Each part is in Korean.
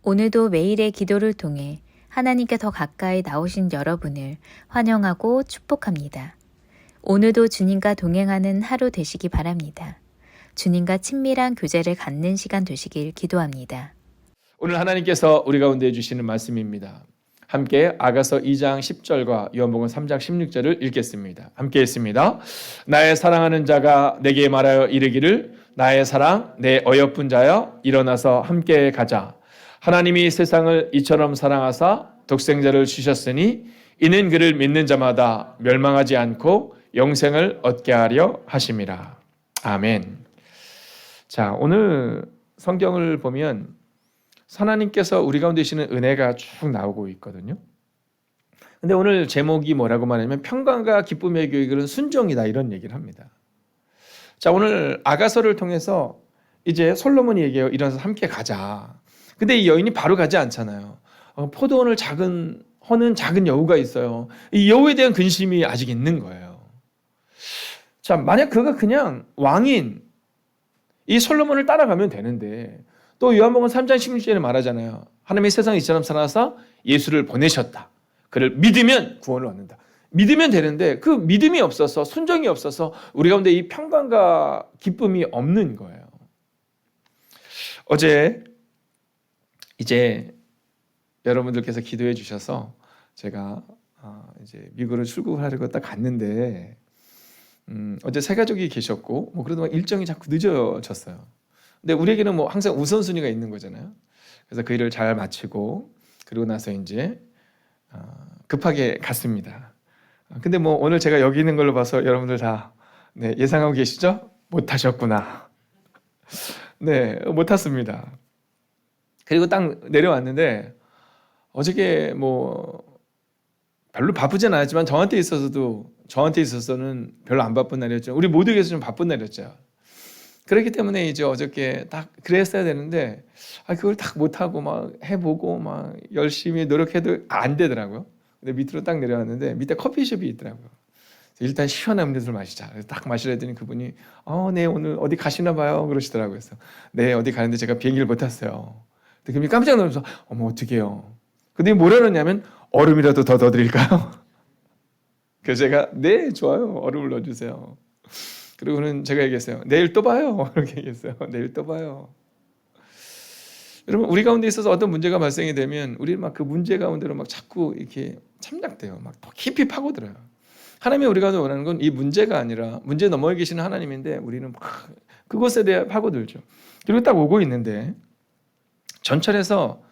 오늘도 매일의 기도를 통해 하나님께 더 가까이 나오신 여러분을 환영하고 축복합니다. 오늘도 주님과 동행하는 하루 되시기 바랍니다. 주님과 친밀한 교제를 갖는 시간 되시길 기도합니다. 오늘 하나님께서 우리 가운데 주시는 말씀입니다. 함께 아가서 2장 10절과 요한복음 3장 16절을 읽겠습니다. 함께 읽습니다. 나의 사랑하는 자가 내게 말하여 이르기를 나의 사랑 내 어여쁜 자여 일어나서 함께 가자. 하나님이 세상을 이처럼 사랑하사 독생자를 주셨으니 이는 그를 믿는 자마다 멸망하지 않고 영생을 얻게 하려 하심이라. 아멘. 자, 오늘 성경을 보면 하나님께서 우리 가운데 계시는 은혜가 쭉 나오고 있거든요. 근데 오늘 제목이 뭐라고 말하냐면 평강과 기쁨의 교육은 순종이다, 이런 얘기를 합니다. 자, 오늘 아가서를 통해서 이제 솔로몬이 얘기해요. 일어나서 함께 가자. 근데 이 여인이 바로 가지 않잖아요. 포도원을 허는 작은 여우가 있어요. 이 여우에 대한 근심이 아직 있는 거예요. 자, 만약 그가 그냥 왕인 이 솔로몬을 따라가면 되는데, 또 요한복음 3장 16절에 말하잖아요. 하나님이 세상에 이처럼 살아서 예수를 보내셨다. 그를 믿으면 구원을 얻는다. 믿으면 되는데 그 믿음이 없어서, 순종이 없어서 우리 가운데 이 평강과 기쁨이 없는 거예요. 어제 이제 여러분들께서 기도해 주셔서 제가 이제 미국으로 출국하려고 딱 갔는데 어제 새 가족이 계셨고 그래도 일정이 자꾸 늦어졌어요. 근데 우리에게는 항상 우선순위가 있는 거잖아요. 그래서 그 일을 잘 마치고 그러고 나서 이제 급하게 갔습니다. 근데 오늘 제가 여기 있는 걸로 봐서 여러분들 다 예상하고 계시죠? 못 하셨구나. 네, 못 탔습니다. 그리고 딱 내려왔는데 어저께 별로 바쁘진 않았지만 저한테 있어서는 별로 안 바쁜 날이었죠. 우리 모두에게서 좀 바쁜 날이었죠. 그렇기 때문에 이제 어저께 딱 그랬어야 되는데 그걸 딱 못하고 해보고 열심히 노력해도 안 되더라고요. 근데 밑으로 딱 내려왔는데 밑에 커피숍이 있더라고요. 일단 시원한 음료수를 마시자. 그래서 딱 마시려 했더니 그분이 네, 오늘 어디 가시나 봐요 그러시더라고요. 그래서 네, 어디 가는데 제가 비행기를 못 탔어요. 그분이 깜짝 놀라서 어머, 어떡해요. 근데 뭐라 그러냐면 얼음이라도 더 넣어드릴까요? 그래서 제가 네, 좋아요, 얼음을 넣어주세요. 그리고는 제가 얘기했어요. 내일 또 봐요. 이렇게 얘기했어요. 내일 또 봐요. 여러분, 우리 가운데 있어서 어떤 문제가 발생이 되면 우리는 그 문제 가운데로 자꾸 이렇게 참작돼요. 더 깊이 파고들어요. 하나님이 우리 가운데 원하는 건 이 문제가 아니라 문제 너머에 계시는 하나님인데 우리는 그것에 대해 파고들죠. 그리고 딱 오고 있는데 전철에서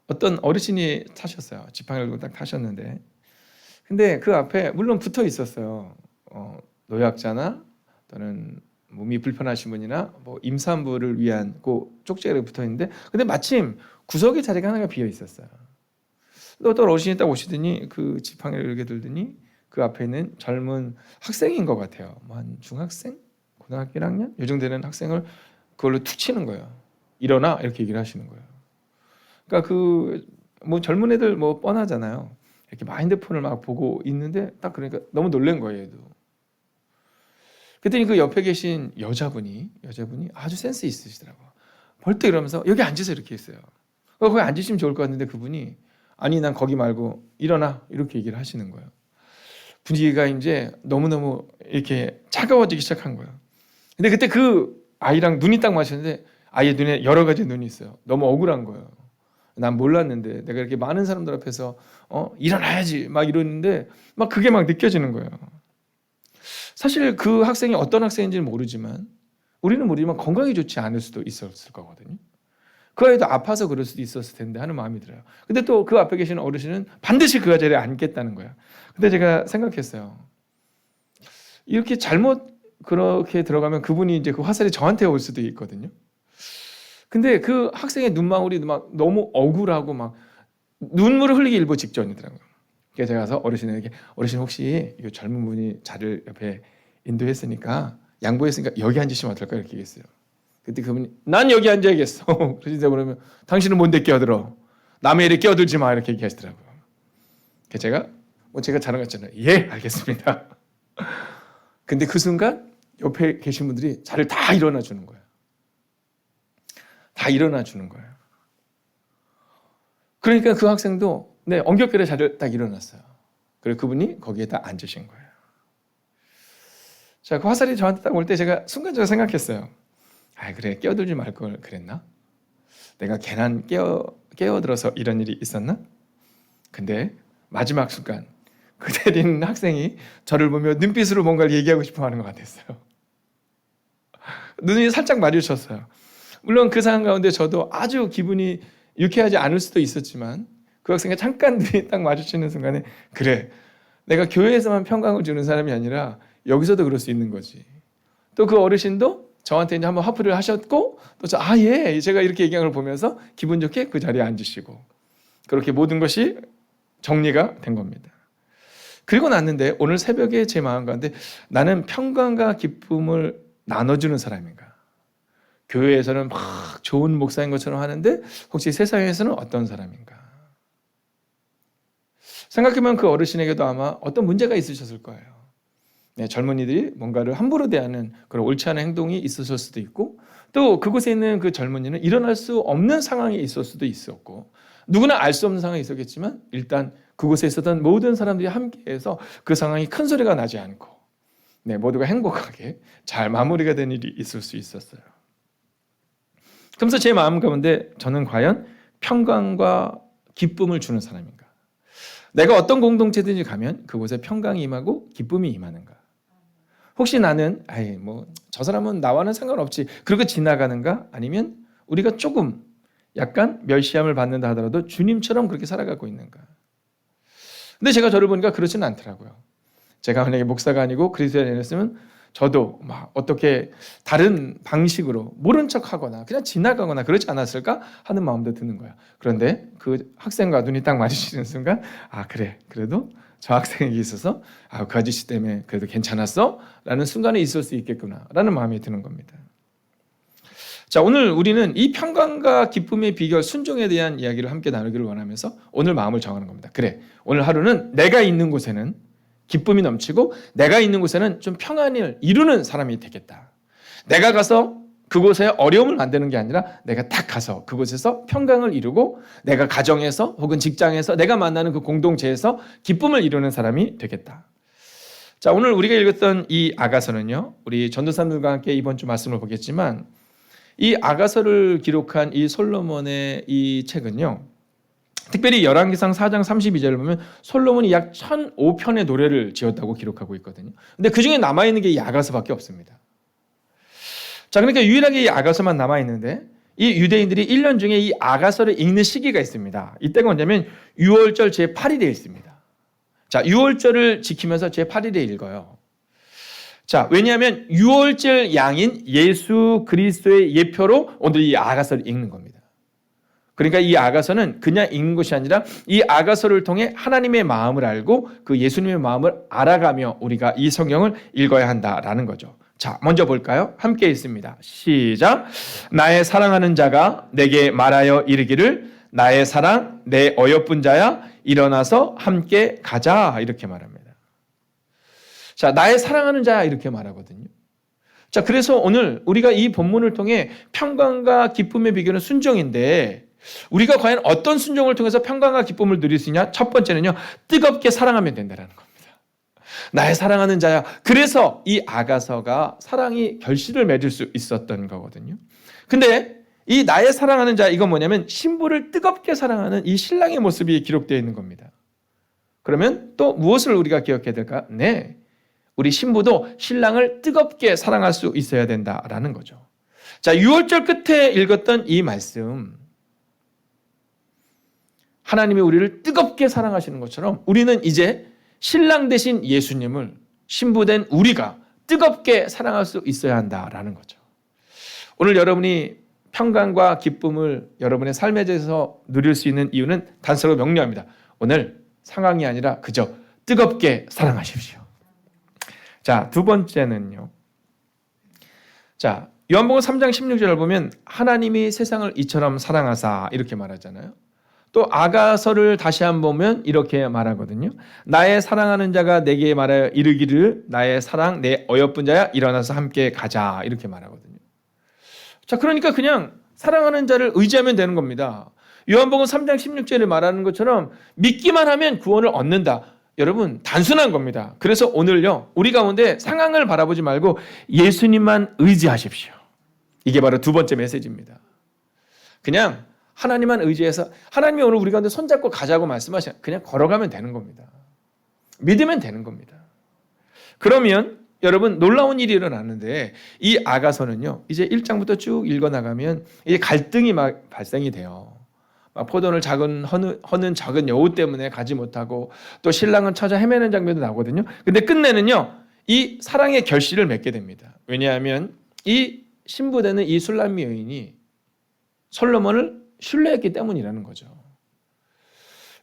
어떤 어르신이 타셨어요. 지팡이를 들고 딱 타셨는데, 근데 그 앞에 물론 붙어 있었어요. 노약자나 또는 몸이 불편하신 분이나 임산부를 위한 쪽지가 붙어 있는데, 근데 마침 구석에 자리가 하나가 비어 있었어요. 어떤 어르신이 딱 오시더니 그 지팡이를 이렇게 들더니 그 앞에 있는 젊은 학생인 것 같아요. 한 중학생, 고등학교 1학년 이 정도 되는 학생을 그걸로 툭 치는 거예요. 일어나, 이렇게 얘기를 하시는 거예요. 그러니까 젊은 애들 뻔하잖아요. 이렇게 핸드폰을 보고 있는데 딱 그러니까 너무 놀란 거예요, 얘도. 그랬더니 그 옆에 계신 여자분이 아주 센스 있으시더라고요. 벌떡 이러면서 여기 앉으세요, 이렇게 했어요. 거기 앉으시면 좋을 것 같은데 그분이 아니, 난 거기 말고 일어나, 이렇게 얘기를 하시는 거예요. 분위기가 이제 너무너무 이렇게 차가워지기 시작한 거예요. 근데 그때 그 아이랑 눈이 딱 마주쳤는데 아이의 눈에 여러 가지 눈이 있어요. 너무 억울한 거예요. 난 몰랐는데 내가 이렇게 많은 사람들 앞에서 일어나야지 이러는데 그게 느껴지는 거예요. 사실 그 학생이 어떤 학생인지는 모르지만 우리는 모르지만 건강이 좋지 않을 수도 있었을 거거든요. 그 아이도 아파서 그럴 수도 있었을 텐데 하는 마음이 들어요. 근데 또 그 앞에 계시는 어르신은 반드시 그 자리에 앉겠다는 거야. 근데 제가 생각했어요. 이렇게 잘못 그렇게 들어가면 그분이 이제 그 화살이 저한테 올 수도 있거든요. 근데 그 학생의 눈망울이 너무 억울하고 눈물을 흘리기 일보 직전이더라고요. 그래서 제가 가서 어르신에게 어르신 혹시 이 젊은 분이 자리를 옆에 인도했으니까 양보했으니까 여기 앉으시면 어떨까, 이렇게 얘기했어요. 그때 그분이 난 여기 앉아야겠어. 그러시다 그러면 당신은 뭔데 끼어들어? 남의 일에 끼어들지 마, 이렇게 얘기하시더라고요. 그래서 제가 자랑 같잖아요. 예, 알겠습니다. 근데 그 순간 옆에 계신 분들이 자리를 다 일어나 주는 거예요. 다 일어나 주는 거예요. 그러니까 그 학생도 엉겹결에 자리를 딱 일어났어요. 그리고 그분이 거기에 딱 앉으신 거예요. 자, 그 화살이 저한테 딱 올 때 제가 순간적으로 생각했어요. 아, 그래, 끼어들지 말 걸 그랬나? 내가 괜한 끼어들어서 이런 일이 있었나? 근데 마지막 순간 그 때리는 학생이 저를 보며 눈빛으로 뭔가를 얘기하고 싶어 하는 것 같았어요. 눈이 살짝 마주쳤어요. 물론 그 상황 가운데 저도 아주 기분이 유쾌하지 않을 수도 있었지만 그 학생이 잠깐 눈이 딱 마주치는 순간에 그래, 내가 교회에서만 평강을 주는 사람이 아니라 여기서도 그럴 수 있는 거지. 또 그 어르신도 저한테 이제 한번 화풀이를 하셨고 또 예, 제가 이렇게 얘기한 걸 보면서 기분 좋게 그 자리에 앉으시고 그렇게 모든 것이 정리가 된 겁니다. 그리고 났는데 오늘 새벽에 제 마음 가운데 나는 평강과 기쁨을 나눠주는 사람인가? 교회에서는 막 좋은 목사인 것처럼 하는데 혹시 세상에서는 어떤 사람인가? 생각해보면 그 어르신에게도 아마 어떤 문제가 있으셨을 거예요. 젊은이들이 뭔가를 함부로 대하는 그런 옳지 않은 행동이 있으실 수도 있고 또 그곳에 있는 그 젊은이는 일어날 수 없는 상황이 있을 수도 있었고 누구나 알 수 없는 상황이 있었겠지만 일단 그곳에 있었던 모든 사람들이 함께해서 그 상황이 큰 소리가 나지 않고 모두가 행복하게 잘 마무리가 된 일이 있을 수 있었어요. 그러면서 제 마음 가운데 저는 과연 평강과 기쁨을 주는 사람인가? 내가 어떤 공동체든지 가면 그곳에 평강이 임하고 기쁨이 임하는가? 혹시 나는 저 사람은 나와는 상관없지 그러고 지나가는가? 아니면 우리가 조금 약간 멸시함을 받는다 하더라도 주님처럼 그렇게 살아가고 있는가? 근데 제가 저를 보니까 그렇지는 않더라고요. 제가 만약에 목사가 아니고 그리스도인이었으면 저도 막 어떻게 다른 방식으로 모른 척하거나 그냥 지나가거나 그러지 않았을까 하는 마음도 드는 거야. 그런데 그 학생과 눈이 딱 마주치는 순간 그래, 그래도 저 학생에게 있어서 그 아저씨 때문에 그래도 괜찮았어? 라는 순간에 있을 수 있겠구나 라는 마음이 드는 겁니다. 자, 오늘 우리는 이 평강과 기쁨의 비결 순종에 대한 이야기를 함께 나누기를 원하면서 오늘 마음을 정하는 겁니다. 그래, 오늘 하루는 내가 있는 곳에는 기쁨이 넘치고 내가 있는 곳에는 좀 평안을 이루는 사람이 되겠다. 내가 가서 그곳에 어려움을 만드는 게 아니라 내가 딱 가서 그곳에서 평강을 이루고 내가 가정에서 혹은 직장에서 내가 만나는 그 공동체에서 기쁨을 이루는 사람이 되겠다. 자, 오늘 우리가 읽었던 이 아가서는요, 우리 전도사님들과 함께 이번 주 말씀을 보겠지만 이 아가서를 기록한 이 솔로몬의 이 책은요, 특별히 열왕기상 4장 32절을 보면 솔로몬이 약 1005편의 노래를 지었다고 기록하고 있거든요. 근데 그 중에 남아있는 게 이 아가서밖에 없습니다. 자, 그러니까 유일하게 이 아가서만 남아있는데 이 유대인들이 1년 중에 이 아가서를 읽는 시기가 있습니다. 이때가 언제면 6월절 제8일에 읽습니다. 자, 6월절을 지키면서 제8일에 읽어요. 자, 왜냐하면 6월절 양인 예수 그리스도의 예표로 오늘 이 아가서를 읽는 겁니다. 그러니까 이 아가서는 그냥 읽는 것이 아니라 이 아가서를 통해 하나님의 마음을 알고 그 예수님의 마음을 알아가며 우리가 이 성경을 읽어야 한다라는 거죠. 자, 먼저 볼까요? 함께 읽습니다. 시작. 나의 사랑하는 자가 내게 말하여 이르기를 나의 사랑 내 어여쁜 자야 일어나서 함께 가자 이렇게 말합니다. 자, 나의 사랑하는 자야 이렇게 말하거든요. 자, 그래서 오늘 우리가 이 본문을 통해 평강과 기쁨의 비결은 순종인데 우리가 과연 어떤 순종을 통해서 평강과 기쁨을 누릴 수 있냐? 첫 번째는요, 뜨겁게 사랑하면 된다는 겁니다. 나의 사랑하는 자야. 그래서 이 아가서가 사랑이 결실을 맺을 수 있었던 거거든요. 근데 이 나의 사랑하는 자, 이건 뭐냐면 신부를 뜨겁게 사랑하는 이 신랑의 모습이 기록되어 있는 겁니다. 그러면 또 무엇을 우리가 기억해야 될까? 네, 우리 신부도 신랑을 뜨겁게 사랑할 수 있어야 된다라는 거죠. 자, 6월절 끝에 읽었던 이 말씀, 하나님이 우리를 뜨겁게 사랑하시는 것처럼 우리는 이제 신랑 대신 예수님을 신부된 우리가 뜨겁게 사랑할 수 있어야 한다라는 거죠. 오늘 여러분이 평강과 기쁨을 여러분의 삶에 대해서 누릴 수 있는 이유는 단서로 명료합니다. 오늘 상황이 아니라 그저 뜨겁게 사랑하십시오. 자, 두 번째는요. 자, 요한복음 3장 16절을 보면 하나님이 세상을 이처럼 사랑하사 이렇게 말하잖아요. 또 아가서를 다시 한번 보면 이렇게 말하거든요. 나의 사랑하는 자가 내게 말하여 이르기를 나의 사랑 내 어여쁜 자야 일어나서 함께 가자 이렇게 말하거든요. 자, 그러니까 그냥 사랑하는 자를 의지하면 되는 겁니다. 요한복음 3장 16절에 말하는 것처럼 믿기만 하면 구원을 얻는다. 여러분 단순한 겁니다. 그래서 오늘요 우리 가운데 상황을 바라보지 말고 예수님만 의지하십시오. 이게 바로 두 번째 메시지입니다. 그냥 하나님만 의지해서 하나님이 오늘 우리 가운데 손잡고 가자고 말씀하시면 그냥 걸어가면 되는 겁니다. 믿으면 되는 겁니다. 그러면 여러분 놀라운 일이 일어나는데 이 아가서는요 이제 1장부터 쭉 읽어나가면 이제 갈등이 막 발생이 돼요. 막 포도를 허는 작은 여우 때문에 가지 못하고 또 신랑은 찾아 헤매는 장면도 나오거든요. 근데 끝내는요 이 사랑의 결실을 맺게 됩니다. 왜냐하면 이 신부되는 이 술람미 여인이 솔로몬을 신뢰했기 때문이라는 거죠.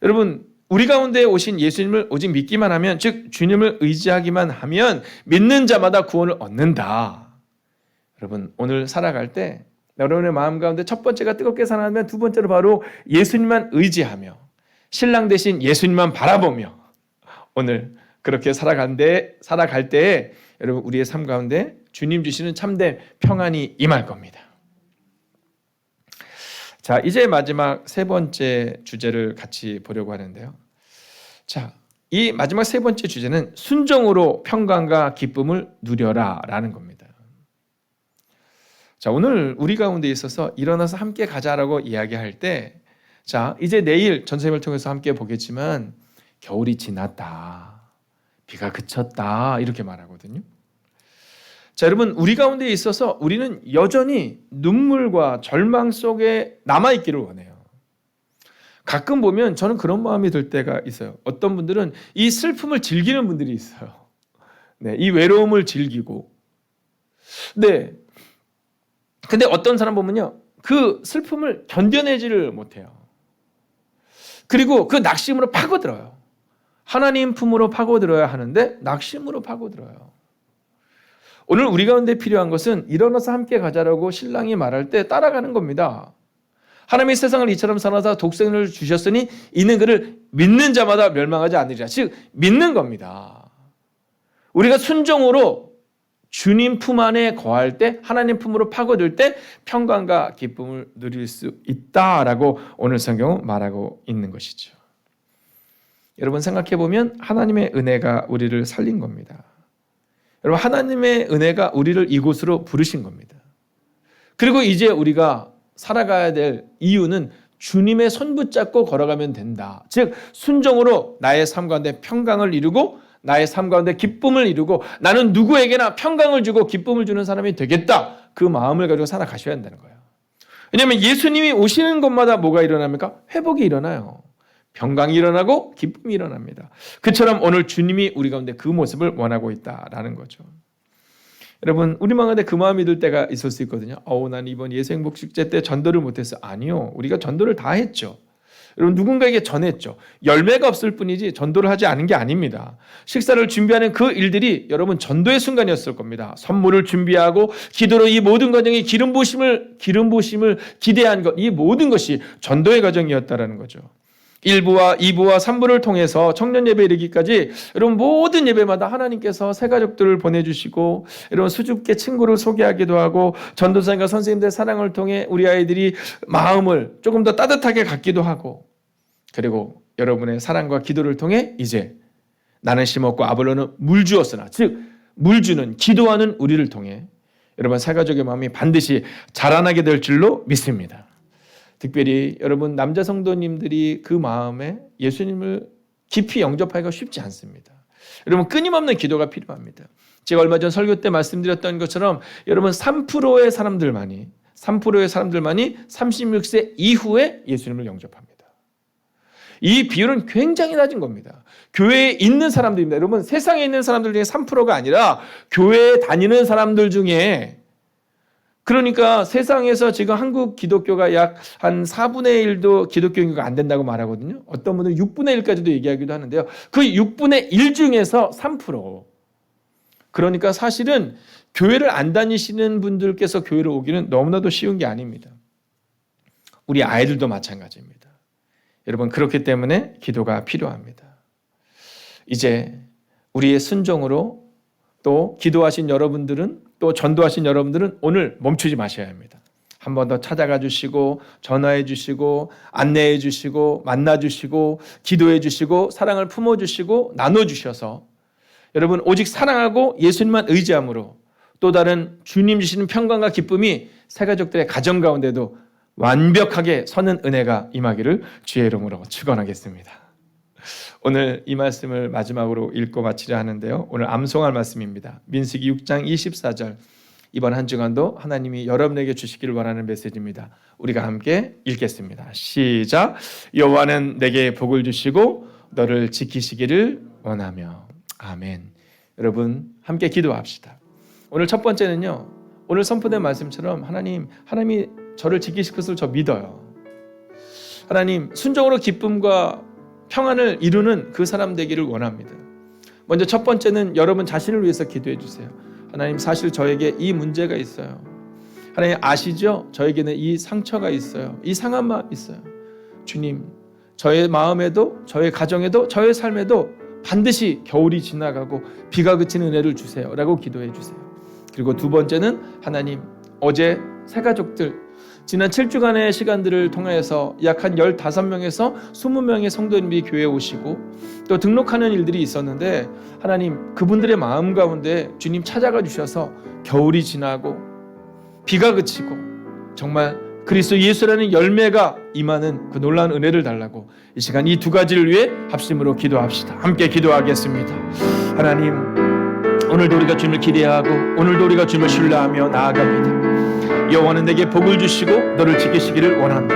여러분 우리 가운데 오신 예수님을 오직 믿기만 하면 즉 주님을 의지하기만 하면 믿는 자마다 구원을 얻는다. 여러분 오늘 살아갈 때 여러분의 마음 가운데 첫 번째가 뜨겁게 살아가면 두 번째로 바로 예수님만 의지하며 신랑 대신 예수님만 바라보며 오늘 그렇게 살아갈 때에 여러분 우리의 삶 가운데 주님 주시는 참된 평안이 임할 겁니다. 자, 이제 마지막 세 번째 주제를 같이 보려고 하는데요. 자, 이 마지막 세 번째 주제는 순종으로 평강과 기쁨을 누려라 라는 겁니다. 자, 오늘 우리 가운데 있어서 일어나서 함께 가자라고 이야기할 때, 자, 이제 내일 전선생님을 통해서 함께 보겠지만 겨울이 지났다, 비가 그쳤다 이렇게 말하거든요. 자, 여러분 우리 가운데 있어서 우리는 여전히 눈물과 절망 속에 남아있기를 원해요. 가끔 보면 저는 그런 마음이 들 때가 있어요. 어떤 분들은 이 슬픔을 즐기는 분들이 있어요. 네, 이 외로움을 즐기고. 네. 근데 어떤 사람 보면요. 그 슬픔을 견뎌내지를 못해요. 그리고 그 낙심으로 파고들어요. 하나님 품으로 파고들어야 하는데 낙심으로 파고들어요. 오늘 우리 가운데 필요한 것은 일어나서 함께 가자라고 신랑이 말할 때 따라가는 겁니다. 하나님이 세상을 이처럼 사랑하사 독생을 주셨으니 이는 그를 믿는 자마다 멸망하지 않으리라. 즉 믿는 겁니다. 우리가 순종으로 주님 품 안에 거할 때 하나님 품으로 파고들 때 평강과 기쁨을 누릴 수 있다라고 오늘 성경은 말하고 있는 것이죠. 여러분 생각해 보면 하나님의 은혜가 우리를 살린 겁니다. 여러분 하나님의 은혜가 우리를 이곳으로 부르신 겁니다. 그리고 이제 우리가 살아가야 될 이유는 주님의 손 붙잡고 걸어가면 된다. 즉 순종으로 나의 삶 가운데 평강을 이루고 나의 삶 가운데 기쁨을 이루고 나는 누구에게나 평강을 주고 기쁨을 주는 사람이 되겠다. 그 마음을 가지고 살아가셔야 한다는 거예요. 왜냐하면 예수님이 오시는 곳마다 뭐가 일어납니까? 회복이 일어나요. 평강이 일어나고 기쁨이 일어납니다. 그처럼 오늘 주님이 우리 가운데 그 모습을 원하고 있다라는 거죠. 여러분 우리 마음에 그 마음이 들 때가 있을 수 있거든요. 난 이번 예수행복축제 때 전도를 못했어. 아니요. 우리가 전도를 다 했죠. 여러분 누군가에게 전했죠. 열매가 없을 뿐이지 전도를 하지 않은 게 아닙니다. 식사를 준비하는 그 일들이 여러분 전도의 순간이었을 겁니다. 선물을 준비하고 기도로 이 모든 과정이 기름 부으심을 기대한 것, 이 모든 것이 전도의 과정이었다라는 거죠. 1부와 2부와 3부를 통해서 청년 예배 이르기까지 여러분 모든 예배마다 하나님께서 새 가족들을 보내주시고 여러분 수줍게 친구를 소개하기도 하고 전도사님과 선생님들의 사랑을 통해 우리 아이들이 마음을 조금 더 따뜻하게 갖기도 하고 그리고 여러분의 사랑과 기도를 통해 이제 나는 심었고 아볼로는 물 주었으나 즉 물 주는 기도하는 우리를 통해 여러분 새 가족의 마음이 반드시 자라나게 될 줄로 믿습니다. 특별히 여러분 남자 성도님들이 그 마음에 예수님을 깊이 영접하기가 쉽지 않습니다. 여러분 끊임없는 기도가 필요합니다. 제가 얼마 전 설교 때 말씀드렸던 것처럼 여러분 3%의 사람들만이 36세 이후에 예수님을 영접합니다. 이 비율은 굉장히 낮은 겁니다. 교회에 있는 사람들입니다. 여러분 세상에 있는 사람들 중에 3%가 아니라 교회에 다니는 사람들 중에 그러니까 세상에서 지금 한국 기독교가 약 한 4분의 1도 기독교 인구가 안 된다고 말하거든요. 어떤 분은 6분의 1까지도 얘기하기도 하는데요. 그 6분의 1 중에서 3%. 그러니까 사실은 교회를 안 다니시는 분들께서 교회를 오기는 너무나도 쉬운 게 아닙니다. 우리 아이들도 마찬가지입니다. 여러분 그렇기 때문에 기도가 필요합니다. 이제 우리의 순종으로 또 기도하신 여러분들은 또 전도하신 여러분들은 오늘 멈추지 마셔야 합니다. 한 번 더 찾아가 주시고 전화해 주시고 안내해 주시고 만나 주시고 기도해 주시고 사랑을 품어 주시고 나눠 주셔서 여러분 오직 사랑하고 예수님만 의지함으로 또 다른 주님 주시는 평강과 기쁨이 새 가족들의 가정 가운데도 완벽하게 서는 은혜가 임하기를 주의 이름으로 축원하겠습니다. 오늘 이 말씀을 마지막으로 읽고 마치려 하는데요. 오늘 암송할 말씀입니다. 민수기 6장 24절. 이번 한 주간도 하나님이 여러분에게 주시기를 원하는 메시지입니다. 우리가 함께 읽겠습니다. 시작. 여호와는 내게 복을 주시고 너를 지키시기를 원하며. 아멘. 여러분 함께 기도합시다. 오늘 첫 번째는요. 오늘 선포된 말씀처럼 하나님이 저를 지키실 것을 저 믿어요. 하나님 순종으로 기쁨과 평안을 이루는 그 사람 되기를 원합니다. 먼저 첫 번째는 여러분 자신을 위해서 기도해 주세요. 하나님 사실 저에게 이 문제가 있어요. 하나님 아시죠? 저에게는 이 상처가 있어요. 이 상한 마음이 있어요. 주님 저의 마음에도 저의 가정에도 저의 삶에도 반드시 겨울이 지나가고 비가 그치는 은혜를 주세요 라고 기도해 주세요. 그리고 두 번째는 하나님 어제 새 가족들 지난 7주간의 시간들을 통해서 약 한 15명에서 20명의 성도님들이 교회에 오시고 또 등록하는 일들이 있었는데 하나님 그분들의 마음 가운데 주님 찾아가 주셔서 겨울이 지나고 비가 그치고 정말 그리스도 예수라는 열매가 임하는 그 놀라운 은혜를 달라고 이 시간 이 두 가지를 위해 합심으로 기도합시다. 함께 기도하겠습니다. 하나님 오늘도 우리가 주님을 기대하고 오늘도 우리가 주님을 신뢰하며 나아갑니다. 여호와는 내게 복을 주시고 너를 지키시기를 원한다.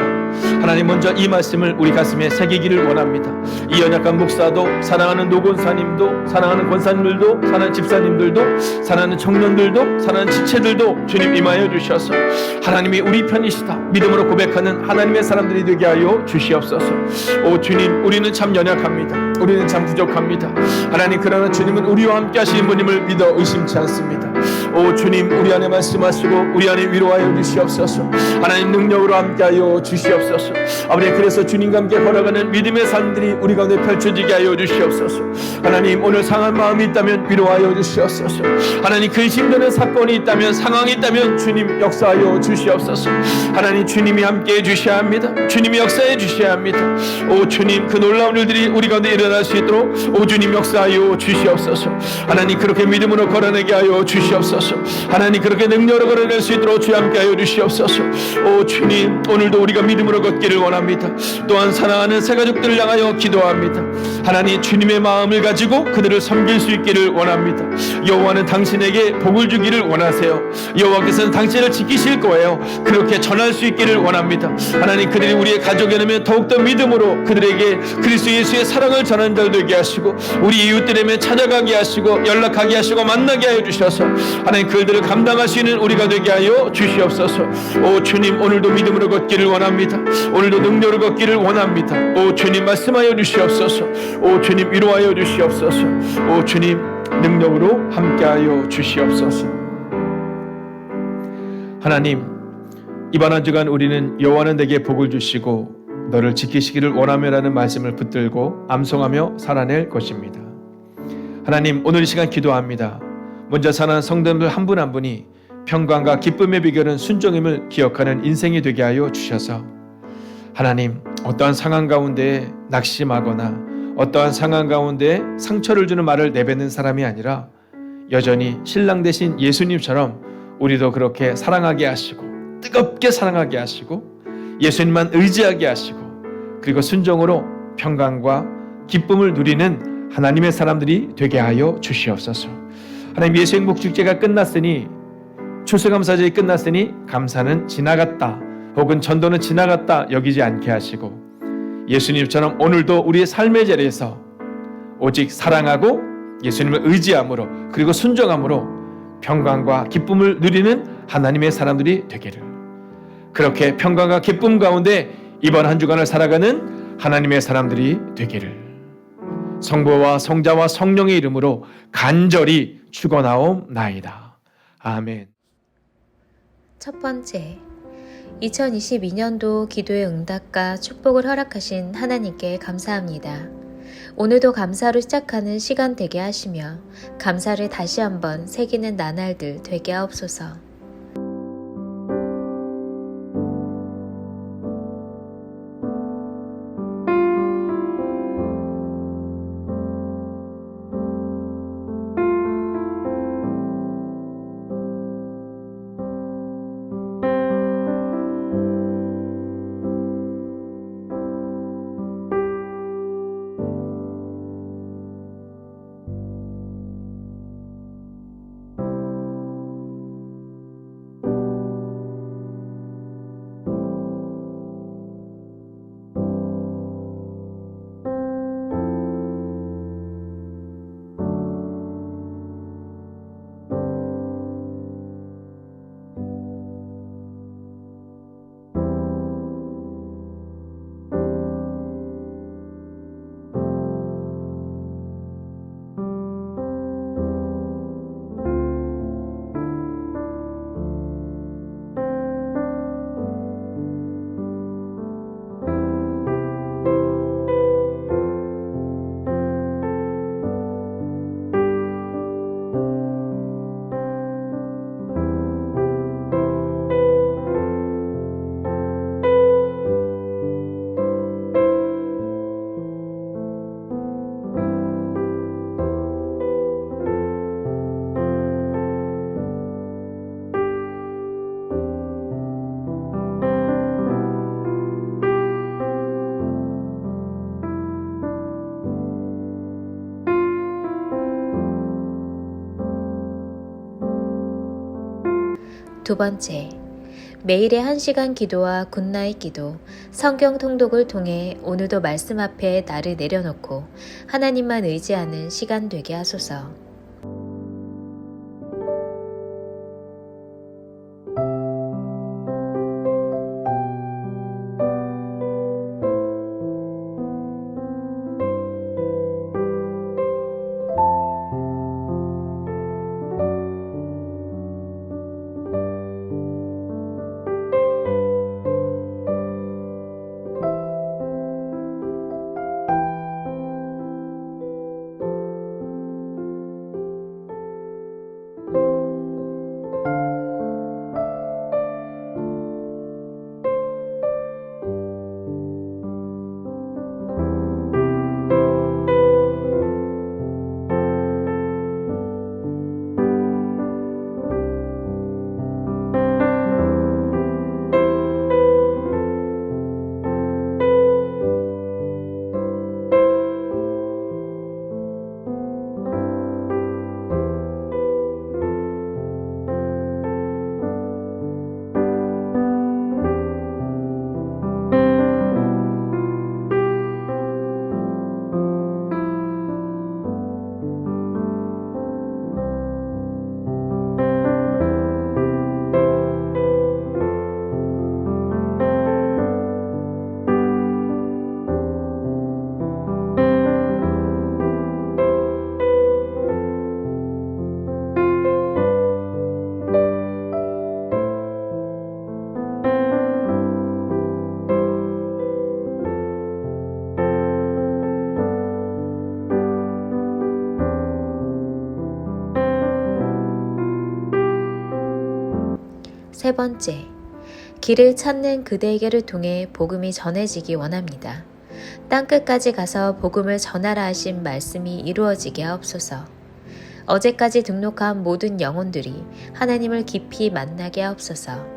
하나님 먼저 이 말씀을 우리 가슴에 새기기를 원합니다. 이 연약한 목사도 사랑하는 노권사님도 사랑하는 권사님들도 사랑하는 집사님들도 사랑하는 청년들도 사랑하는 지체들도 주님 임하여 주셔서 하나님이 우리 편이시다 믿음으로 고백하는 하나님의 사람들이 되게 하여 주시옵소서. 오 주님 우리는 참 연약합니다. 우리는 참 부족합니다. 하나님 그러나 주님은 우리와 함께 하시는 분임을 믿어 의심치 않습니다. 오 주님 우리 안에 말씀하시고 우리 안에 위로하여 주시옵소서. 하나님 능력으로 함께하여 주시옵소서. 아버지 그래서 주님과 함께 걸어가는 믿음의 삶들이 우리 가운데 펼쳐지게 하여 주시옵소서. 하나님 오늘 상한 마음이 있다면 위로하여 주시옵소서. 하나님 근심되는 사건이 있다면 상황이 있다면 주님 역사하여 주시옵소서. 하나님 주님이 함께해 주셔야 합니다. 주님이 역사해 주셔야 합니다. 오 주님 그 놀라운 일들이 우리 가운데 일어날 수 있도록 오 주님 역사하여 주시옵소서. 하나님 그렇게 믿음으로 걸어내게 하여 주시옵소서. 하나님 그렇게 능력으로 걸어낼 수 있도록 주여 함께하여 주시옵소서. 오 주님 오늘도 우리가 믿음으로 걷기를 원합니다. 또한 사랑하는 새 가족들을 향하여 기도합니다. 하나님 주님의 마음을 가지고 그들을 섬길 수 있기를 원합니다. 여호와는 당신에게 복을 주기를 원하세요. 여호와께서는 당신을 지키실 거예요. 그렇게 전할 수 있기를 원합니다. 하나님 그들이 우리의 가족에 되면 더욱더 믿음으로 그들에게 그리스도 예수의 사랑을 전하는 자들 되게 하시고 우리 이웃들에게 찾아가게 하시고 연락하게 하시고 만나게 하여 주셔서 하나님 그들을 감당할 수 있는 우리가 되게 하여 주시옵소서. 오 주님 오늘도 믿음으로 걷기를 원합니다. 오늘도 능력으로 걷기를 원합니다. 오 주님 말씀하여 주시옵소서. 오 주님 위로하여 주시옵소서. 오 주님 능력으로 함께하여 주시옵소서. 하나님 이번 한 주간 우리는 여호와는 내게 복을 주시고 너를 지키시기를 원하며라는 말씀을 붙들고 암송하며 살아낼 것입니다. 하나님 오늘 이 시간 기도합니다. 먼저 사는 성도님들 한 분 한 분이 평강과 기쁨의 비결은 순종임을 기억하는 인생이 되게 하여 주셔서 하나님 어떠한 상황 가운데 낙심하거나 어떠한 상황 가운데 상처를 주는 말을 내뱉는 사람이 아니라 여전히 신랑 되신 예수님처럼 우리도 그렇게 사랑하게 하시고 뜨겁게 사랑하게 하시고 예수님만 의지하게 하시고 그리고 순종으로 평강과 기쁨을 누리는 하나님의 사람들이 되게 하여 주시옵소서. 하나님 예수 행복축제가 끝났으니 추수감사절이 끝났으니 감사는 지나갔다 혹은 전도는 지나갔다 여기지 않게 하시고 예수님처럼 오늘도 우리의 삶의 자리에서 오직 사랑하고 예수님을 의지함으로 그리고 순종함으로 평강과 기쁨을 누리는 하나님의 사람들이 되기를 그렇게 평강과 기쁨 가운데 이번 한 주간을 살아가는 하나님의 사람들이 되기를 성부와 성자와 성령의 이름으로 간절히 축원하옵나이다. 아멘. 첫 번째, 2022년도 기도의 응답과 축복을 허락하신 하나님께 감사합니다. 오늘도 감사로 시작하는 시간 되게 하시며 감사를 다시 한번 새기는 나날들 되게 하옵소서. 두 번째, 매일의 1시간 기도와 굿나잇 기도, 성경 통독을 통해 오늘도 말씀 앞에 나를 내려놓고 하나님만 의지하는 시간 되게 하소서. 세 번째, 길을 찾는 그대에게를 통해 복음이 전해지기 원합니다. 땅끝까지 가서 복음을 전하라 하신 말씀이 이루어지게 하옵소서. 어제까지 등록한 모든 영혼들이 하나님을 깊이 만나게 하옵소서.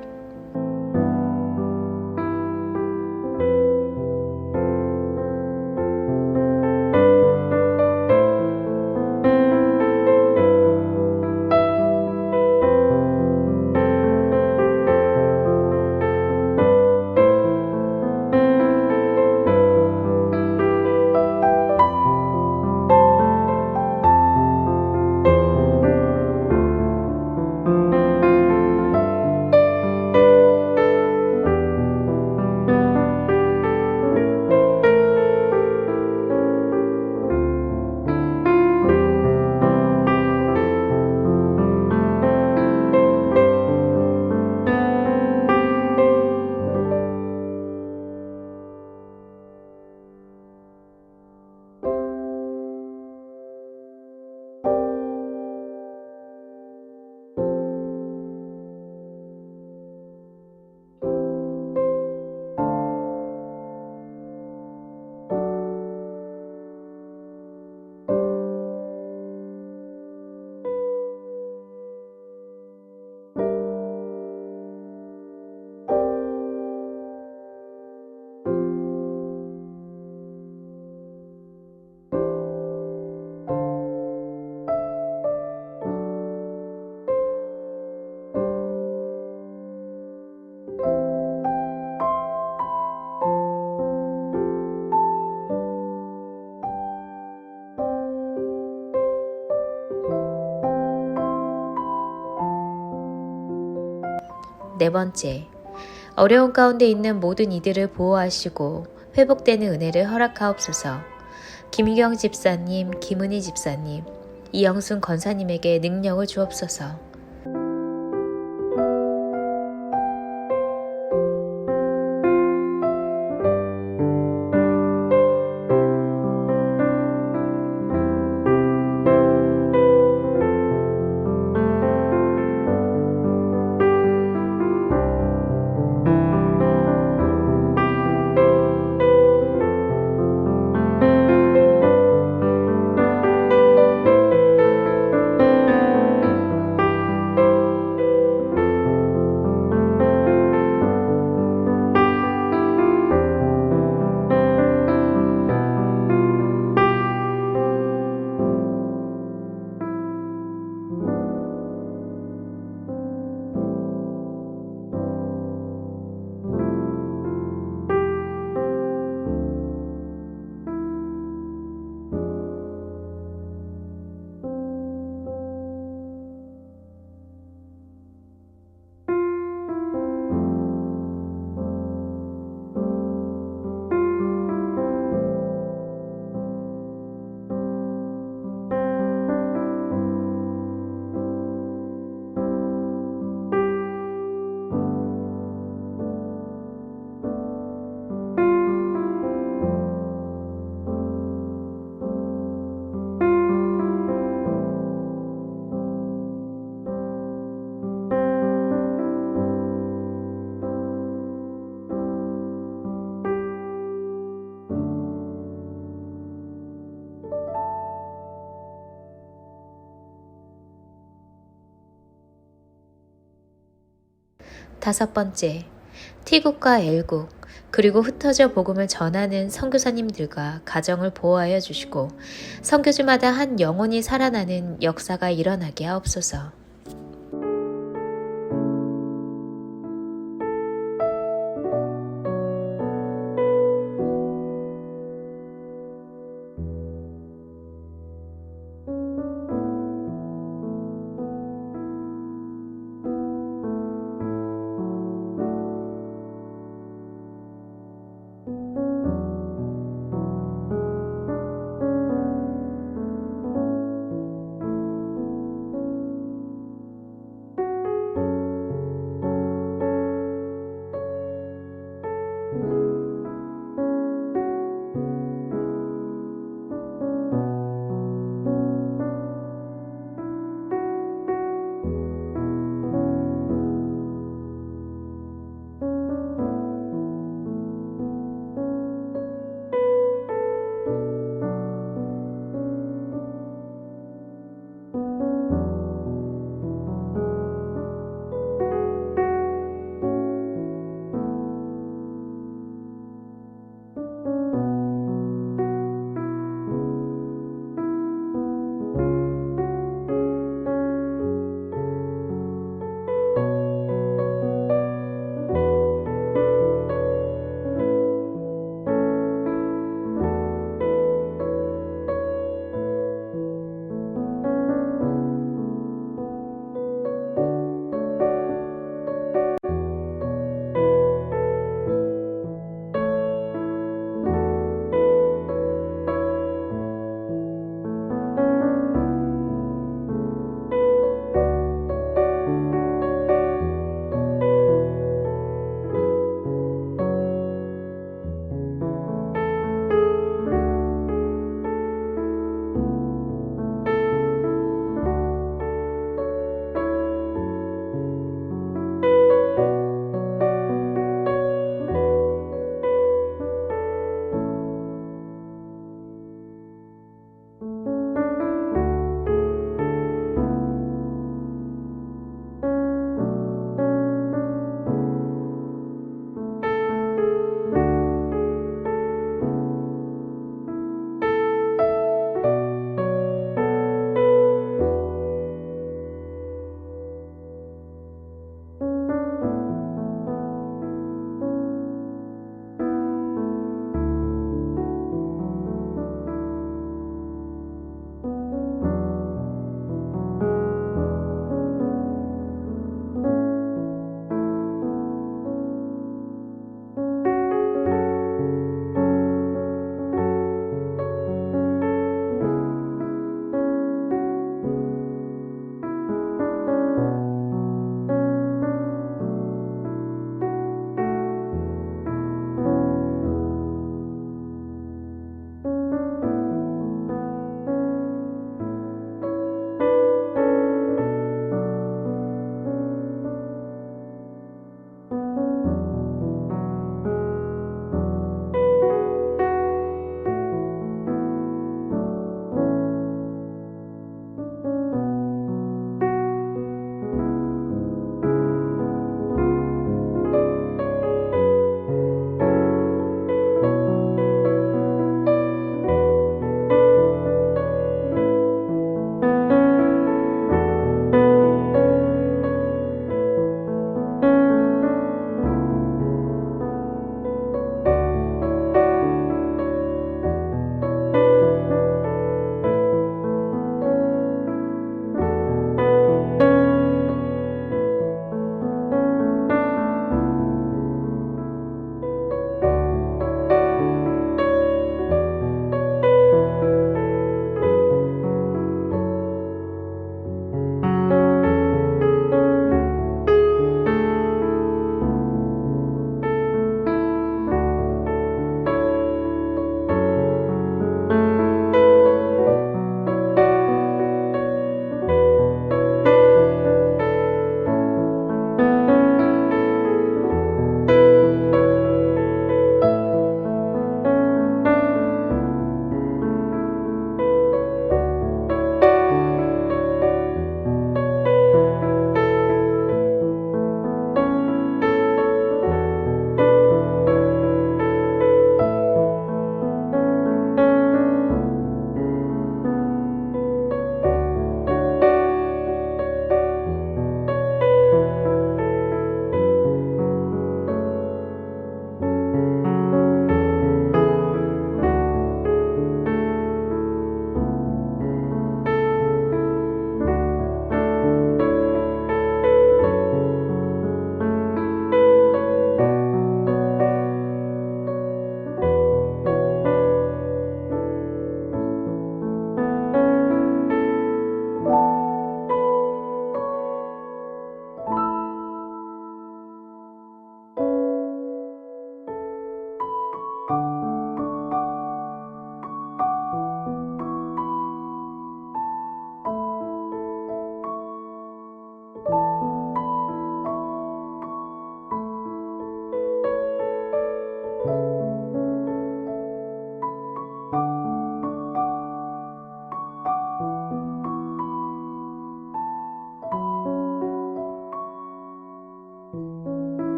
네 번째, 어려운 가운데 있는 모든 이들을 보호하시고 회복되는 은혜를 허락하옵소서. 김희경 집사님, 김은희 집사님, 이영순 권사님에게 능력을 주옵소서. 5번째, T국과 L국, 그리고 흩어져 복음을 전하는 선교사님들과 가정을 보호하여 주시고 선교지마다 한 영혼이 살아나는 역사가 일어나게 하옵소서.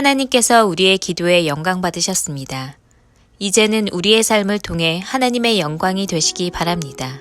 하나님께서 우리의 기도에 영광 받으셨습니다. 이제는 우리의 삶을 통해 하나님의 영광이 되시기 바랍니다.